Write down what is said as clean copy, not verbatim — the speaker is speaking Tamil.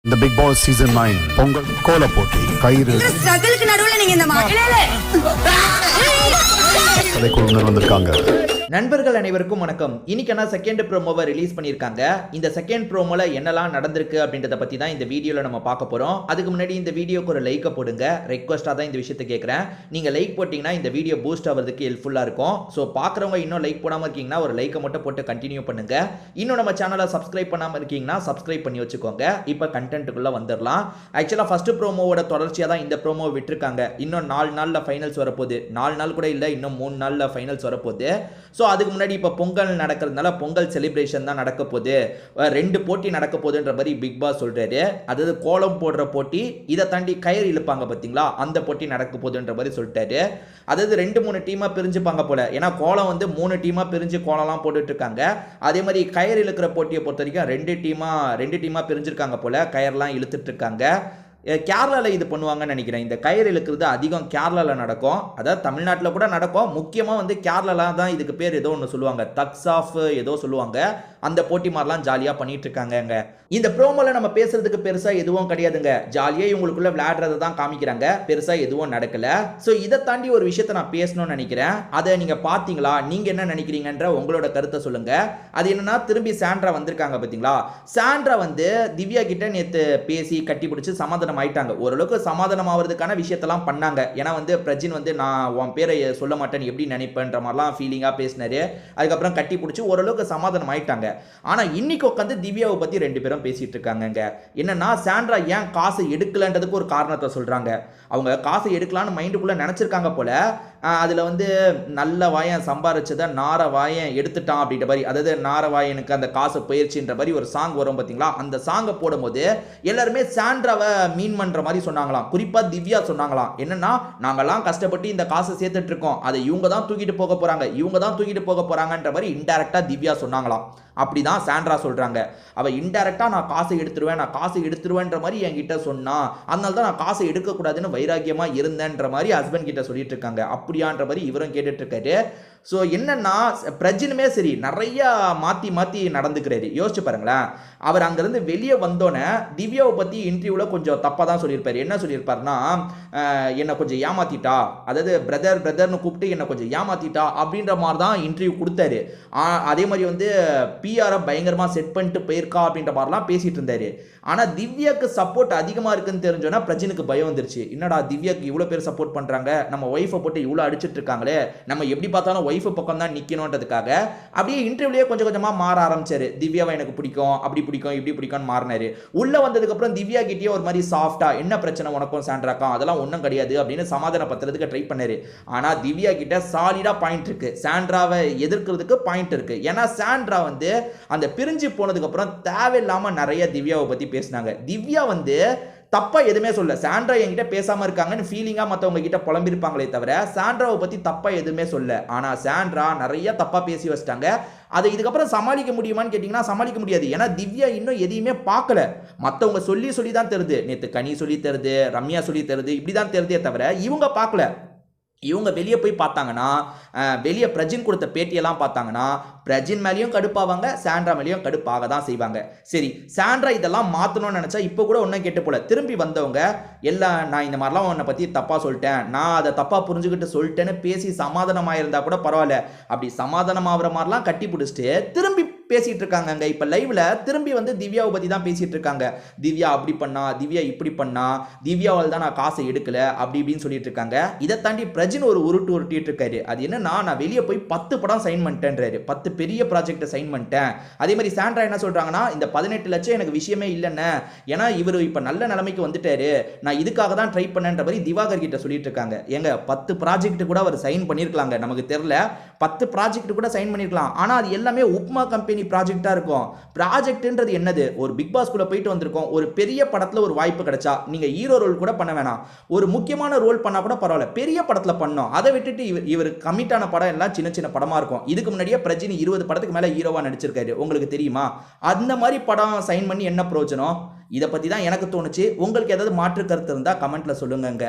இந்த பிக் பாஸ் சீசன் 9 பொங்கல் கோல போட்டி கயிறு ஸ்ட்ரகிளுக்கு நடுவுல நீங்க இந்த கலைக்குழுவினர் வந்திருக்காங்க. நண்பர்கள் அனைவருக்கும் வணக்கம். இன்னைக்கான செகண்ட் ப்ரோமோவை ரிலீஸ் பண்ணியிருக்காங்க. இந்த செகண்ட் ப்ரோமோல என்னெல்லாம் நடந்திருக்கு அப்படின்றத பத்தி தான் இந்த வீடியோல நம்ம பார்க்க போறோம். அதுக்கு முன்னாடி இந்த வீடியோக்கு ஒரு லைக்கை போடுங்க. ரெக்வஸ்டா தான் இந்த விஷயத்தை கேட்குறேன். நீங்க லைக் போட்டீங்கன்னா இந்த வீடியோ பூஸ்ட் ஆகிறதுக்கு ஹெல்ப்ஃபுல்லா இருக்கும். ஸோ பார்க்குறவங்க இன்னும் லைக் போடாம இருக்கீங்கன்னா ஒரு லைக்கை மட்டும் போட்டு கண்டினியூ பண்ணுங்க. இன்னும் நம்ம சேனலை சப்ஸ்கிரைப் பண்ணாம இருக்கீங்கன்னா சப்ஸ்கிரைப் பண்ணி வச்சுக்கோங்க. இப்போ கண்டென்ட்டுக்குள்ள வந்துடலாம். ஆக்சுவலாக ஃபர்ஸ்ட் ப்ரோமோவோட தொடர்ச்சியாக தான் இந்த ப்ரோமோ விட்டுருக்காங்க. இன்னும் 4 நாளில் ஃபைனல்ஸ் வரப்போகுது. 4 நாள் கூட இல்லை, இன்னும் 3 நாளில் ஃபைனல்ஸ் வரப்போகுது. ஸோ அதுக்கு முன்னாடி இப்போ பொங்கல் நடக்கிறதுனால பொங்கல் செலிப்ரேஷன் தான் நடக்க போகுது. 2 போட்டி நடக்க போகுதுன்ற மாதிரி பிக் பாஸ் சொல்றாரு. அதாவது கோலம் போடுற போட்டி, இதை தாண்டி கயிறு இழுப்பாங்க பார்த்தீங்களா, அந்த போட்டி நடக்க போகுதுன்ற மாதிரி சொல்லிட்டாரு. அதாவது 2-3 டீமாக பிரிஞ்சுப்பாங்க போல. ஏன்னா கோலம் வந்து 3 டீமாக பிரிஞ்சு கோலம்லாம் போட்டுட்டு இருக்காங்க. அதே மாதிரி கயிறு இழுக்கிற போட்டியை பொறுத்த வரைக்கும் 2 டீமாக பிரிஞ்சிருக்காங்க போல. கயிறுலாம் இழுத்துட்டு இருக்காங்க. கேரளாவில் இது பண்ணுவாங்கன்னு நினைக்கிறேன். இந்த கயிறு இழுக்கிறது அதிகம் கேரளாவில் நடக்கும். அதாவது தமிழ்நாட்டில் கூட நடக்கும். முக்கியமாக வந்து கேரளாவில் தான் இதுக்கு பேர் ஏதோ ஒன்று சொல்லுவாங்க, தக்ஸ் ஆஃப் ஏதோ சொல்லுவாங்க. அந்த போட்டி மாதிரிலாம் ஜாலியாக பண்ணிட்டு இருக்காங்க. இந்த ப்ரோமோல நம்ம பேசுறதுக்கு பெருசாக எதுவும் கிடையாதுங்க. ஜாலியாக இவங்களுக்குள்ள விளையாடுறதை தான் காமிக்கிறாங்க. பெருசாக எதுவும் நடக்கல. ஸோ இதை தாண்டி ஒரு விஷயத்தை நான் பேசணும்னு நினைக்கிறேன். அதை நீங்கள் பார்த்தீங்களா, நீங்கள் என்ன நினைக்கிறீங்கன்ற உங்களோட கருத்தை சொல்லுங்க. அது என்னன்னா, திரும்பி சாண்ட்ரா வந்திருக்காங்க பார்த்தீங்களா. சாண்ட்ரா வந்து திவ்யா கிட்ட நேற்று பேசி கட்டி பிடிச்சி சமாதானம் ஆயிட்டாங்க. ஓரளவுக்கு சமாதானம் ஆகிறதுக்கான விஷயத்தெல்லாம் பண்ணாங்க. ஏன்னா வந்து பிரஜின் வந்து நான் உன் பேரை சொல்ல மாட்டேன் எப்படி நினைப்பேன்ற மாதிரிலாம் ஃபீலிங்காக பேசினாரு. அதுக்கப்புறம் கட்டி பிடிச்சி ஓரளவுக்கு சமாதானம் ஆயிட்டாங்க. ஆனால் இன்னைக்கு உட்காந்து திவ்யாவை பற்றி 2 பேரும் பேசிட்டு இருக்காங்க. என்னன்னா, சாண்ட்ரா ஏன் காசை எடுக்கலன்றதுக்கு ஒரு காரணத்தை சொல்றாங்க. அவங்க காசை எடுக்கலான்னு மைண்டுக்குள்ள நினைச்சிருக்காங்க போல. அதில் வந்து நல்ல வாயன் சம்பாரிச்சதை நார வாயன் எடுத்துட்டான் அப்படின்ற மாதிரி, அதாவது நார வாயனுக்கு அந்த காசு போயிடுச்சுன்ற மாதிரி ஒரு சாங் வரும் பார்த்தீங்களா. அந்த சாங்கை போடும்போது எல்லாருமே சாண்ட்ராவை மீன் பண்ணுற மாதிரி சொன்னாங்களாம். குறிப்பாக திவ்யா சொன்னாங்களாம், என்னன்னா நாங்கள்லாம் கஷ்டப்பட்டு இந்த காசை சேர்த்துட்டு இருக்கோம், அதை இவங்க தான் தூக்கிட்டு போக போகிறாங்கன்ற மாதிரி இன்டெரக்டாக திவ்யா சொன்னாங்களாம். அப்படிதான் சாண்ட்ரா சொல்றாங்க. அவ இன்டைரக்டா நான் காசை எடுத்துருவேன்ற மாதிரி என்கிட்ட சொன்னா, அதனால தான் நான் காசை எடுக்கக்கூடாதுன்னு வைராக்கியமா இருந்தேன்ற மாதிரி ஹஸ்பண்ட் கிட்ட சொல்லிட்டு இருக்காங்க. அப்படியான்ற மாதிரி இவரும் கேட்டுட்டு இருக்காரு. ஸோ என்னன்னா, பிரஜினுமே சரி நிறைய மாற்றி நடந்துக்கிறாரு. யோசிச்சு பாருங்களேன். அவர் அங்கேருந்து வெளியே வந்தோன்னே திவ்யாவை பற்றி இன்டர்வியூவில் கொஞ்சம் தப்பாக தான் சொல்லியிருப்பார். என்ன சொல்லியிருப்பாருன்னா, என்னை கொஞ்சம் ஏமாத்திட்டா, அதாவது பிரதர்னு கூப்பிட்டு என்னை கொஞ்சம் ஏமாத்திட்டா அப்படின்ற மாதிரி தான் இன்டர்வியூ கொடுத்தாரு. அதே மாதிரி வந்து பிஆரை பயங்கரமாக செட் பண்ணிட்டு போயிருக்கா அப்படின்ற மாதிரிலாம் பேசிட்டு இருந்தாரு. ஆனால் திவ்யாவுக்கு சப்போர்ட் அதிகமாக இருக்குன்னு தெரிஞ்சோன்னா பிரஜினுக்கு பயம் வந்துருச்சு. என்னடா திவ்யாவுக்கு இவ்வளோ பேர் சப்போர்ட் பண்ணுறாங்க, நம்ம ஒய்ஃபை போட்டு இவ்வளோ அடிச்சிட்டு இருக்காங்களே, நம்ம எப்படி பார்த்தாலும் ஒய்ஃபு பக்கம் தான் நிற்கணுன்றதுக்காக அப்படியே இன்டர்வியூலேயே கொஞ்சம் கொஞ்சமாக மாற ஆரம்பிச்சாரு. திவ்யாவை எனக்கு பிடிக்கும், அப்படி பிடிக்கும், இப்படி பிடிக்கும்னு மாறினாரு. உள்ளே வந்ததுக்கப்புறம் திவ்யா கிட்டேயே ஒரு மாதிரி சாஃப்டா, என்ன பிரச்சனை உனக்கும் சாண்ட்ராக்கும், அதெல்லாம் ஒன்றும் கிடையாது அப்படின்னு சமாதானப்படுத்துறதுக்கு ட்ரை பண்ணாரு. ஆனால் திவ்யா கிட்ட சாலிடாக பாயிண்ட் இருக்கு. சாண்ட்ராவை எதிர்க்கிறதுக்கு பாயிண்ட் இருக்கு. ஏன்னா சாண்ட்ரா வந்து அந்த பிரிஞ்சு போனதுக்கப்புறம் தேவையில்லாமல் நிறைய திவ்யாவை பற்றி பேசினாங்க. திவ்யா வந்து தப்பா எதுவுமே சொல்ல. சாண்ட்ரா என்கிட்ட பேசாம இருக்காங்கன்னு ஃபீலிங்கா மற்றவங்க கிட்ட புலம்பிருப்பாங்களே தவிர சாண்ட்ராவை பத்தி தப்பா எதுவுமே சொல்ல. ஆனா சாண்ட்ரா நிறைய தப்பா பேசி வச்சிட்டாங்க. அதை இதுக்கப்புறம் சமாளிக்க முடியுமான்னு கேட்டிங்கன்னா சமாளிக்க முடியாது. ஏன்னா திவ்யா இன்னும் எதையுமே பார்க்கல. மற்றவங்க சொல்லி தான் தருது. நேற்று கனி சொல்லி தருது, ரம்யா சொல்லி தருது, இப்படி தான் தருதே தவிர இவங்க பார்க்கல. இவங்க வெளியே போய் பார்த்தாங்கன்னா, வெளியே பிரஜின் கொடுத்த பேட்டியெல்லாம் பார்த்தாங்கன்னா பிரஜின் மேலேயும் கடுப்பாவாங்க, சாண்ட்ரா மேலேயும் கடுப்பாக தான் செய்வாங்க. சரி, சாண்ட்ரா இதெல்லாம் மாற்றணும்னு நினச்சா இப்போ கூட ஒன்றும் கேட்டு போல. திரும்பி வந்தவங்க எல்லாம் நான் இந்த மாதிரிலாம் உன்னை பற்றி தப்பாக சொல்லிட்டேன், நான் அதை தப்பாக புரிஞ்சுக்கிட்டு சொல்லிட்டேன்னு பேசி சமாதானமாக இருந்தால் கூட பரவாயில்ல. அப்படி சமாதானம் ஆகிற மாதிரிலாம் கட்டி பிடிச்சிட்டு திரும்பி பேசிட்டு இருக்காங்க. இப்போ லைவ்ல திரும்பி வந்து திவ்யாவை பற்றி தான் பேசிட்டு இருக்காங்க. திவ்யா அப்படி பண்ணா, திவ்யா இப்படி பண்ணா, திவ்யாவால் தான் நான் காசை எடுக்கல, அப்படி இப்படின்னு சொல்லிட்டு இருக்காங்க. இதை தாண்டி பிரஜின் ஒரு உருட்டிட்டு இருக்காரு. அது என்னன்னா, நான் வெளியே போய் 10 படம் சைன் பண்ணிட்டேன்றாரு. 10 பெரிய ப்ராஜெக்டை சைன் பண்ணிட்டேன். அதே மாதிரி சாண்ட்ரா என்ன சொல்றாங்கன்னா, இந்த 18 லட்சம் எனக்கு விஷயமே இல்லைன்னு, ஏன்னா இவர் இப்போ நல்ல நிலைமைக்கு வந்துட்டாரு, நான் இதுக்காக தான் ட்ரை பண்ணேன்ற மாதிரி திவாகர் கிட்ட சொல்லிட்டு இருக்காங்க. எங்க 10 ப்ராஜெக்ட் கூட அவர் சைன் பண்ணியிருக்கலாங்க. நமக்கு தெரியல, 10 ப்ராஜெக்ட் கூட சைன் பண்ணியிருக்கலாம். ஆனால் அது எல்லாமே உப்மா கம்பெனி ப்ராஜெக்டா இருக்கும். ப்ராஜெக்ட்ன்றது என்னது, ஒரு பிக் பாஸ் குள்ள போயிட்டு வந்திருக்கோம். ஒரு பெரிய படத்துல ஒரு வாய்ப்பு கிடைச்சா, நீங்க ஹீரோ ரோல் கூட பண்ண வேணாம், ஒரு முக்கியமான ரோல் பண்ணா கூட பரவாயில்ல, பெரிய படத்துல பண்ணோம். அதை விட்டுட்டு இவர் கமிட்டான படம் எல்லாம் சின்ன படமா இருக்கும். இதுக்கு முன்னாடியே பிரஜினி 20 படத்துக்கு மேல ஹீரோவா நடிச்சிருக்காரு. உங்களுக்கு தெரியுமா? அந்த மாதிரி படம் சைன் பண்ணி என்ன பிரயோஜனம்? இதை பத்தி தான் எனக்கு தோணுச்சு. உங்களுக்கு ஏதாவது மாற்று கருத்து இருந்தா கமெண்ட்ல சொல்லுங்க.